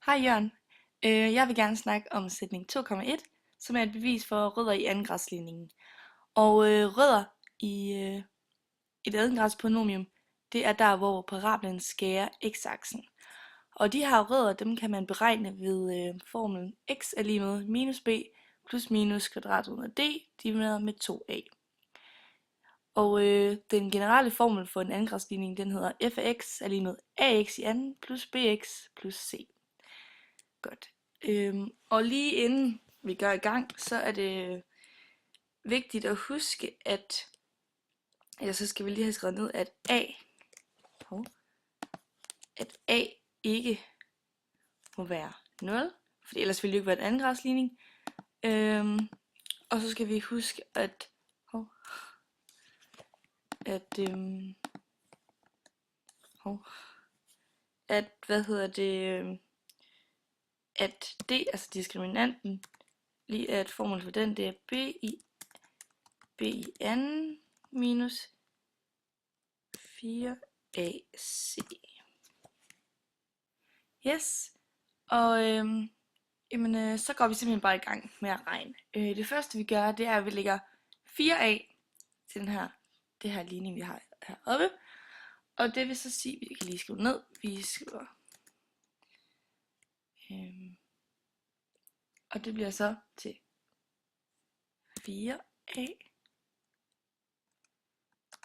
Hej Jørgen. Jeg vil gerne snakke om sætning 2,1, som er et bevis for rødder i andengradsligningen. Og rødder i et andengradspolynomium, det er der, hvor parablen skærer x-aksen. Og de her rødder, dem kan man beregne ved formlen x er lige med minus b plus minus kvadrat under d divideret med 2a. Og den generelle formel for en andengradsligning, den hedder f af x er lige med ax i anden plus bx plus c. Godt. Og lige inden vi går i gang, så er det vigtigt at huske, så skal vi lige have skrevet ned, at A ikke må være 0, for ellers ville det ikke være en andengradsligning. Og så skal vi huske, at D, altså diskriminanten, lige at formlen for den, det er b i anden minus 4ac. Yes, og så går vi simpelthen bare i gang med at regne. Det første vi gør, det er, at vi lægger 4a til det her ligning, vi har heroppe. Og det vil så sige, at vi kan lige skrive ned. Vi skriver og det bliver så til 4a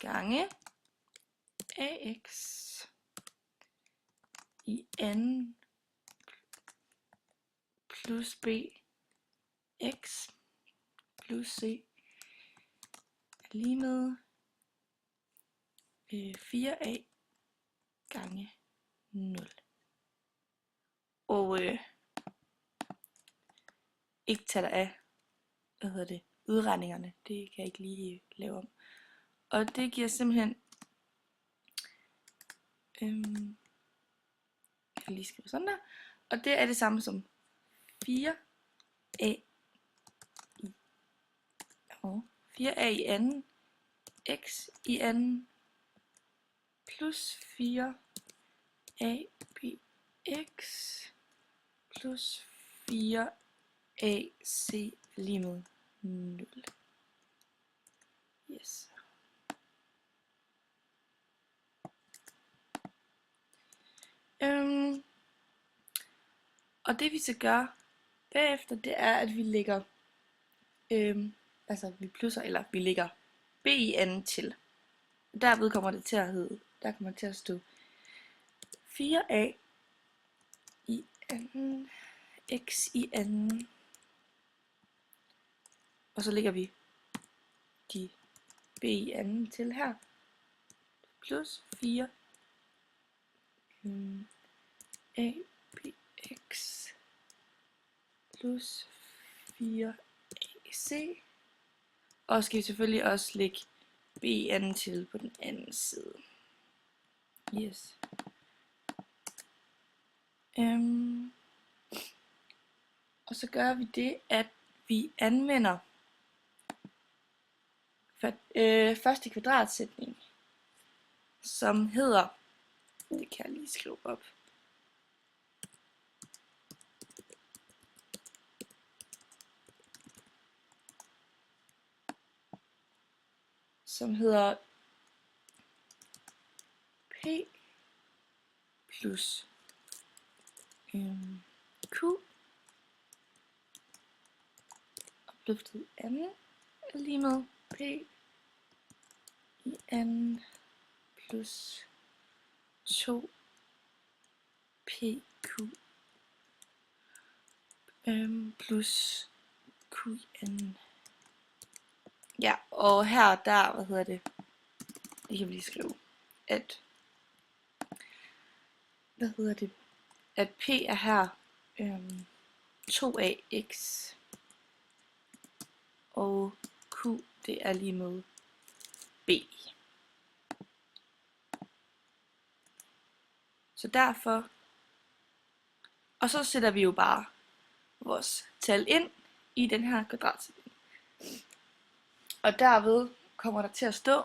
gange ax i anden plus bx plus c er lige med 4a gange 0. Og ikke tage dig af udregningerne, det kan jeg ikke lige lave om. Og det giver simpelthen jeg kan lige skrive sådan der, og det er det samme som 4a i anden x i anden plus 4a bx plus 4ac lige med 0. Yes. Og det vi så gør bagefter, det er, at vi lægger, vi lægger b i anden til. Derved kommer det til at stå 4a i anden, x i anden, og så lægger vi de b i anden til her, plus 4 a bx plus 4ac, og skal vi selvfølgelig også lægge b i anden til på den anden side. Yes. Og så gør vi det, at vi anvender første kvadratsætning, som hedder, det kan jeg lige skrive op, som hedder p plus q opløftet anden er lige med p i anden plus 2 pq plus q i anden. Ja, og her, det kan vi lige skrive, at, at p er her 2ax, og q, det er lige med b. Så derfor, og så sætter vi jo bare vores tal ind i den her kvadratsætning. Og derved kommer der til at stå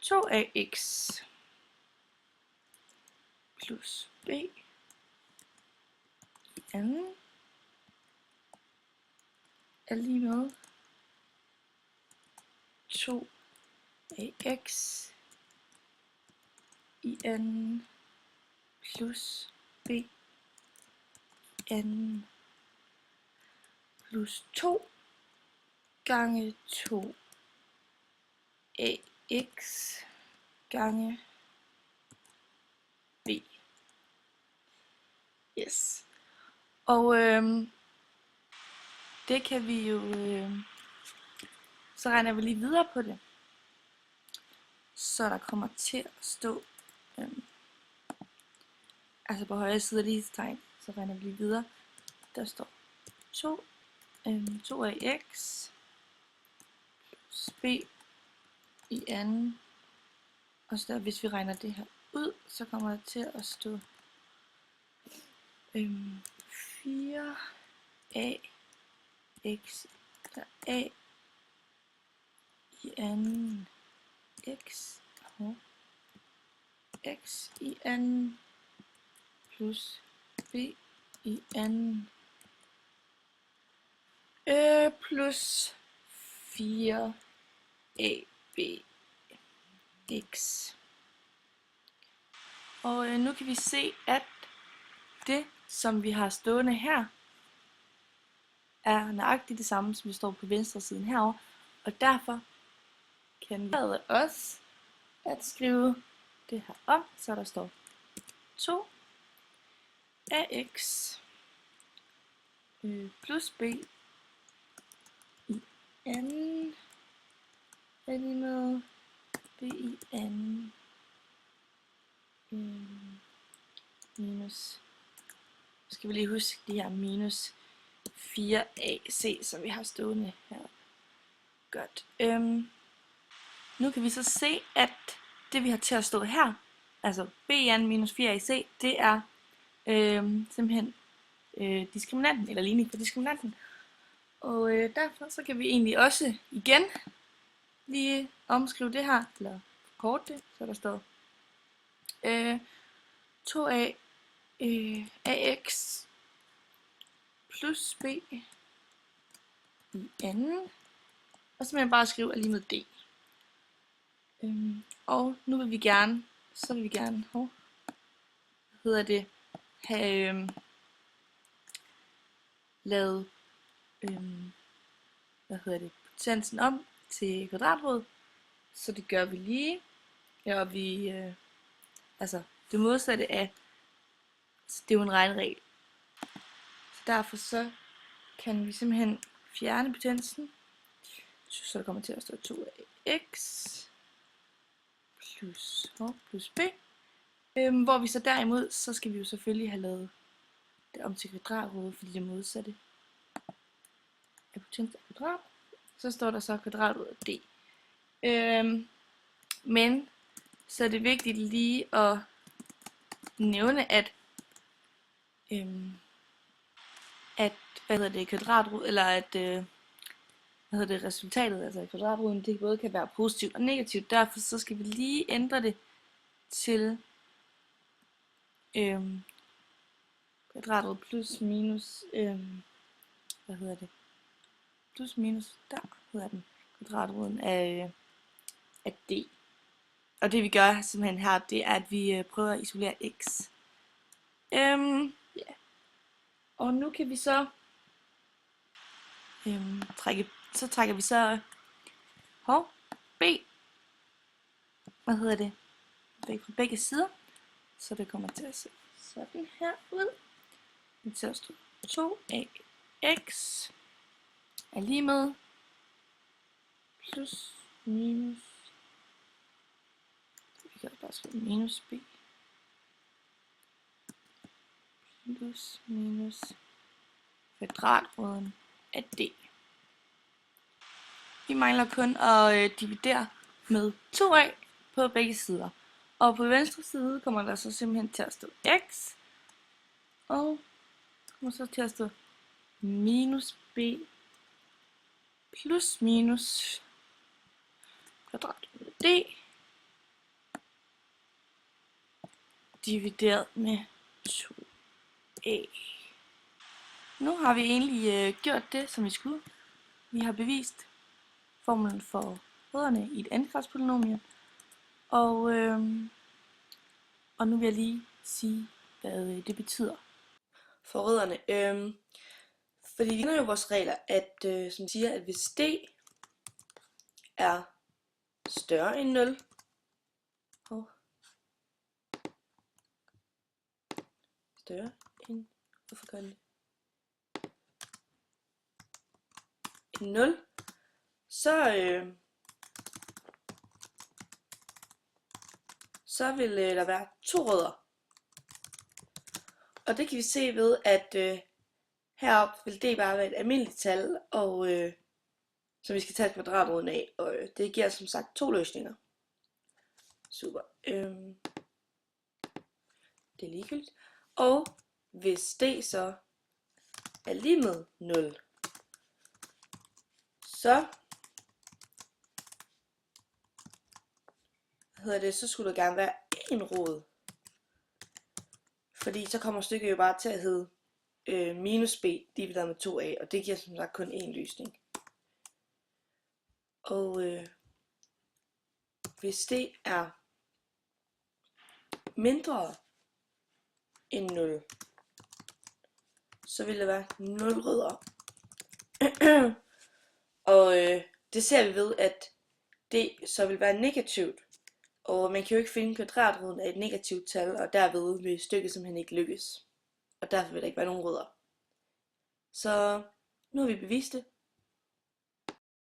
2ax plus b i anden er lige med 2ax i anden plus b i anden plus 2 gange 2ax gange b. Yes. Og det kan vi jo, så regner vi lige videre på det. Så der kommer til at stå, altså på højre side af lighedstegn, så regner vi lige videre. Der står 2ax plus b i anden. Og så der, hvis vi regner det her ud, så kommer der til at stå 4ax, der a i anden x og x i anden plus b i anden plus 4abx. Og nu kan vi se, at det, som vi har stående her, er nøjagtigt det samme, som vi står på venstre siden herovre. Og derfor kan vi lade os at skrive det her om, så der står 2ax plus b i anden er lige med b i anden minus, skal vi lige huske de her minus 4ac, som vi har stående her. Godt. Nu kan vi så se, at det vi har til at stå her, altså b i anden minus 4ac, det er simpelthen diskriminanten, eller ligning for diskriminanten. Og derfor så kan vi egentlig også igen lige omskrive det her, eller kort det, så der står 2a ax plus b i anden, og så vil jeg bare skrive er lige med d. Og nu vil vi gerne, have lavet potensen om til kvadratrod, så det gør vi lige, og vi, altså det modsatte af, så det er jo en regneregel. Så derfor så kan vi simpelthen fjerne potensen, så der kommer til at stå 2ax plus b. Hvor vi så derimod, så skal vi jo selvfølgelig have lavet det om til kvadratrod, fordi det modsatte er potens af kvadrat. Så står der så kvadratrod af d. Men så er det vigtigt lige at nævne, at kvadratrod, eller at resultatet, altså kvadratroden, det både kan være positivt og negativt. Derfor så skal vi lige ændre det til kvadratrod plus minus, plus minus, der hedder den, kvadratroden af d. Og det vi gør simpelthen her, det er, at vi prøver at isolere x. Yeah. Og nu kan vi så trækker vi så b, væk fra begge sider, så det kommer til at se sådan her ud. Vi tager stå 2ax er lige med plus minus, vi kan bare skrive minus b plus minus kvadratroden af d. Vi mangler kun at dividere med 2a på begge sider. Og på venstre side kommer der så simpelthen til at stå x, og kommer så til at stå minus b plus minus kvadratroden af d divideret med 2a. Nu har vi egentlig gjort det, som vi skulle. Vi har bevist formlen for rødderne i et andengradspolynomium. Og nu vil jeg lige sige, hvad det betyder for rødderne. Fordi vi kender jo vores regler, at som siger, at hvis d er større end 0, større end, hvorfor gør den det? End 0, så vil der være to rødder. Og det kan vi se ved, at heroppe vil d bare være et almindeligt tal, og som vi skal tage kvadratroden af, og det giver som sagt to løsninger. Super. Det er ligegyldigt. Og hvis d så er lige med 0, så skulle der gerne være en rod. Fordi så kommer stykket jo bare til at hedde minus b divideret med 2a, og det giver som sagt kun én løsning. Og hvis det er mindre end 0, så vil der være 0 rødder. Og det ser vi ved, at det så vil være negativt. Og man kan jo ikke finde kvadratroden af et negativt tal, og derved vil stykket simpelthen ikke lykkes. Og derfor vil der ikke være nogen rødder. Så nu har vi bevist det.